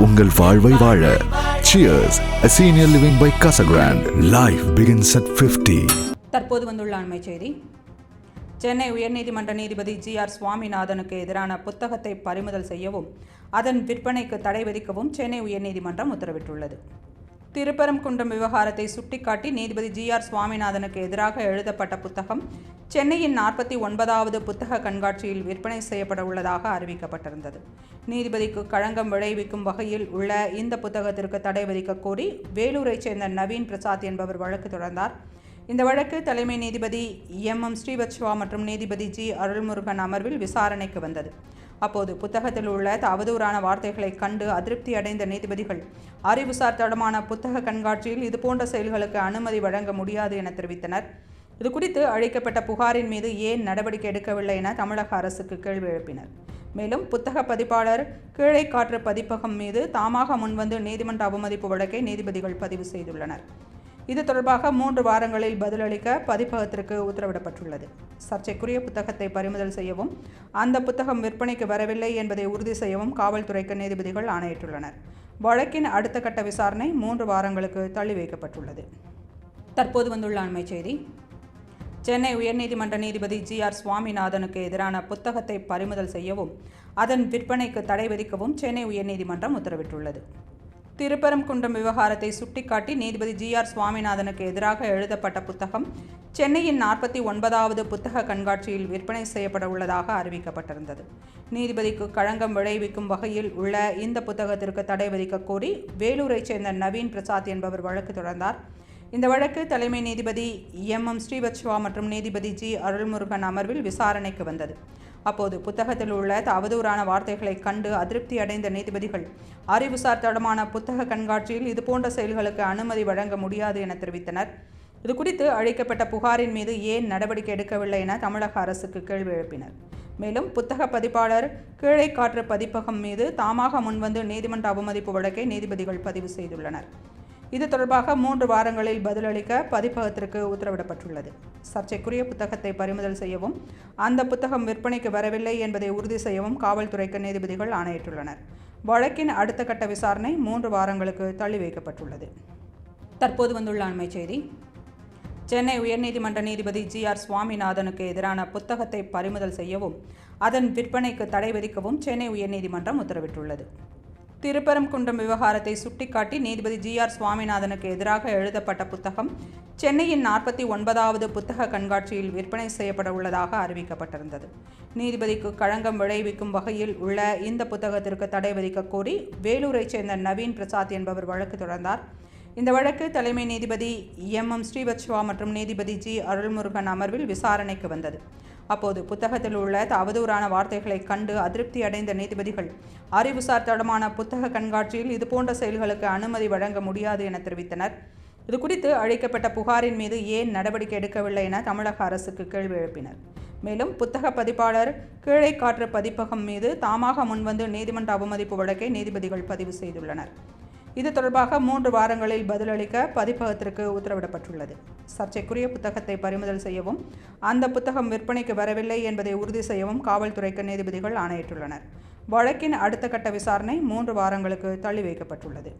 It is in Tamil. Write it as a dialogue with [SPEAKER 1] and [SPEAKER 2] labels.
[SPEAKER 1] உங்கள் வாழ்வை வாழ. Cheers, a senior living by Casa Grande. Life begins at 50.
[SPEAKER 2] தற்போது வந்துள்ள அண்மை செய்தி. சென்னை உயர்நீதிமன்ற நீதிபதி ஜி.ஆர். சுவாமிநாதனுக்கு எதிரான புத்தகத்தை பறிமுதல் செய்யவும் அதன் விற்பனைக்கு தடை விதிக்கவும் சென்னை உயர்நீதிமன்றம் உத்தரவிட்டுள்ளது. திருப்பரங்குன்றம் விவகாரத்தை சுட்டிக்காட்டி நீதிபதி ஜி.ஆர். சுவாமிநாதனுக்கு எதிராக எழுதப்பட்ட புத்தகம் சென்னையின் 49வது புத்தக கண்காட்சியில் விற்பனை செய்யப்பட உள்ளதாக அறிவிக்கப்பட்டிருந்தது. நீதிபதிக்கு களங்கம் விளைவிக்கும் வகையில் உள்ள இந்த புத்தகத்திற்கு தடை விதிக்க கோரி வேலூரைச் சேர்ந்த நவீன் பிரசாத் என்பவர் வழக்கு தொடர்ந்தார். இந்த வழக்கு தலைமை நீதிபதி எம். ஸ்ரீவத்சவா மற்றும் நீதிபதி ஜி. அருள்முருகன் அமர்வில் விசாரணைக்கு வந்தது. அப்போது புத்தகத்தில் உள்ள அவதூறான வார்த்தைகளை கண்டு அதிருப்தி அடைந்த நீதிபதிகள் அறிவுசார் தடமான புத்தக கண்காட்சியில் இதுபோன்ற செயல்களுக்கு அனுமதி வழங்க முடியாது என தெரிவித்தனர். இதுகுறித்து அளிக்கப்பட்ட புகாரின் மீது ஏன் நடவடிக்கை எடுக்கவில்லை என தமிழக அரசுக்கு கேள்வி எழுப்பினர். மேலும் புத்தக பதிப்பாளர் கீழைக்காற்று பதிப்பகம் மீது தாமாக முன்வந்து நீதிமன்ற அவமதிப்பு வழக்கை நீதிபதிகள் பதிவு செய்துள்ளனர். இது தொடர்பாக 3 வாரங்களில் பதிலளிக்க பதிப்பகத்திற்கு உத்தரவிடப்பட்டுள்ளது. சர்ச்சைக்குரிய புத்தகத்தை பறிமுதல் செய்யவும் அந்த புத்தகம் விற்பனைக்கு வரவில்லை என்பதை உறுதி செய்யவும் காவல்துறைக்கு நீதிபதிகள் ஆணையிட்டுள்ளனர். வழக்கின் அடுத்த கட்ட விசாரணை 3 வாரங்களுக்கு தள்ளி வைக்கப்பட்டுள்ளது. தற்போது வந்துள்ள அண்மை செய்தி. சென்னை உயர்நீதிமன்ற நீதிபதி ஜி.ஆர். சுவாமிநாதனுக்கு எதிரான புத்தகத்தை பறிமுதல் செய்யவும் அதன் விற்பனைக்கு தடை விதிக்கவும் சென்னை உயர்நீதிமன்றம் உத்தரவிட்டுள்ளது. திருப்பரங்குன்றம் விவகாரத்தை சுட்டிக்காட்டி நீதிபதி ஜி.ஆர். சுவாமிநாதனுக்கு எதிராக எழுதப்பட்ட புத்தகம் சென்னையின் 49வது புத்தக கண்காட்சியில் விற்பனை செய்யப்பட உள்ளதாக அறிவிக்கப்பட்டிருந்தது. நீதிபதிக்கு களங்கம் விளைவிக்கும் வகையில் உள்ள இந்த புத்தகத்திற்கு தடை விதிக்க கோரி வேலூரைச் சேர்ந்த நவீன் பிரசாத் என்பவர் வழக்கு தொடர்ந்தார். இந்த வழக்கு தலைமை நீதிபதி எம். ஸ்ரீவத்சவா மற்றும் நீதிபதி ஜி. அருள்முருகன் அமர்வில் விசாரணைக்கு வந்தது. அப்போது புத்தகத்தில் உள்ள அவதூறான வார்த்தைகளை கண்டு அதிருப்தி அடைந்த நீதிபதிகள் அறிவுசார் தடமான புத்தக கண்காட்சியில் இதுபோன்ற செயல்களுக்கு அனுமதி வழங்க முடியாது என தெரிவித்தனர். இதுகுறித்து அளிக்கப்பட்ட புகாரின் மீது ஏன் நடவடிக்கை எடுக்கவில்லை என தமிழக அரசுக்கு கேள்வி எழுப்பினர். மேலும் புத்தக பதிப்பாளர் கீழைக்காற்று பதிப்பகம் மீது தாமாக முன்வந்து நீதிமன்ற அவமதிப்பு வழக்கை நீதிபதிகள் பதிவு செய்துள்ளனர். இது தொடர்பாக 3 வாரங்களில் பதிலளிக்க பதிப்பகத்திற்கு உத்தரவிடப்பட்டுள்ளது. சர்ச்சைக்குரிய புத்தகத்தை பறிமுதல் செய்யவும் அந்த புத்தகம் விற்பனைக்கு வரவில்லை என்பதை உறுதி செய்யவும் காவல்துறைக்கு நீதிபதிகள் ஆணையிட்டுள்ளனர். வழக்கின் அடுத்த கட்ட விசாரணை 3 வாரங்களுக்கு தள்ளி வைக்கப்பட்டுள்ளது. தற்போது வந்துள்ள அண்மை செய்தி. சென்னை உயர்நீதிமன்ற நீதிபதி ஜி.ஆர். சுவாமிநாதனுக்கு எதிரான புத்தகத்தை பறிமுதல் செய்யவும் அதன் விற்பனைக்கு தடை விதிக்கவும் சென்னை உயர்நீதிமன்றம் உத்தரவிட்டுள்ளது. திருப்பரங்குன்றம் விவகாரத்தை சுட்டிக்காட்டி நீதிபதி ஜி.ஆர். சுவாமிநாதனுக்கு எதிராக எழுதப்பட்ட புத்தகம் சென்னையின் 49வது புத்தக கண்காட்சியில் விற்பனை செய்யப்பட உள்ளதாக அறிவிக்கப்பட்டிருந்தது. நீதிபதிக்கு களங்கம் விளைவிக்கும் வகையில் உள்ள இந்த புத்தகத்திற்கு தடை விதிக்க கோரி வேலூரைச் சேர்ந்த நவீன் பிரசாத் என்பவர் வழக்கு தொடர்ந்தார். இந்த வழக்கு தலைமை நீதிபதி எம். ஸ்ரீவத்சவா மற்றும் நீதிபதி ஜி. அருள்முருகன் அமர்வில் விசாரணைக்கு வந்தது. அப்போது புத்தகத்தில் உள்ள அவதூறான வார்த்தைகளை கண்டு அதிருப்தி அடைந்த நீதிபதிகள் அறிவுசார் தடமான புத்தக கண்காட்சியில் இதுபோன்ற செயல்களுக்கு அனுமதி வழங்க முடியாது என தெரிவித்தனர். இதுகுறித்து அளிக்கப்பட்ட புகாரின் மீது ஏன் நடவடிக்கை எடுக்கவில்லை என தமிழக அரசுக்கு கேள்வி எழுப்பினர். மேலும் புத்தக பதிப்பாளர் கீழைக்காற்று பதிப்பகம் மீது தாமாக முன்வந்து நீதிமன்ற அவமதிப்பு வழக்கை நீதிபதிகள் பதிவு செய்துள்ளனர். இது தொடர்பாக 3 வாரங்களில் பதிலளிக்க பதிப்பகத்திற்கு உத்தரவிடப்பட்டுள்ளது. சர்ச்சைக்குரிய புத்தகத்தை பறிமுதல் செய்யவும் அந்த புத்தகம் விற்பனைக்கு வரவில்லை என்பதை உறுதி செய்யவும் காவல்துறைக்கு நீதிபதிகள் ஆணையிட்டுள்ளனர். வழக்கின் அடுத்த கட்ட விசாரணை 3 வாரங்களுக்கு தள்ளி வைக்கப்பட்டுள்ளது.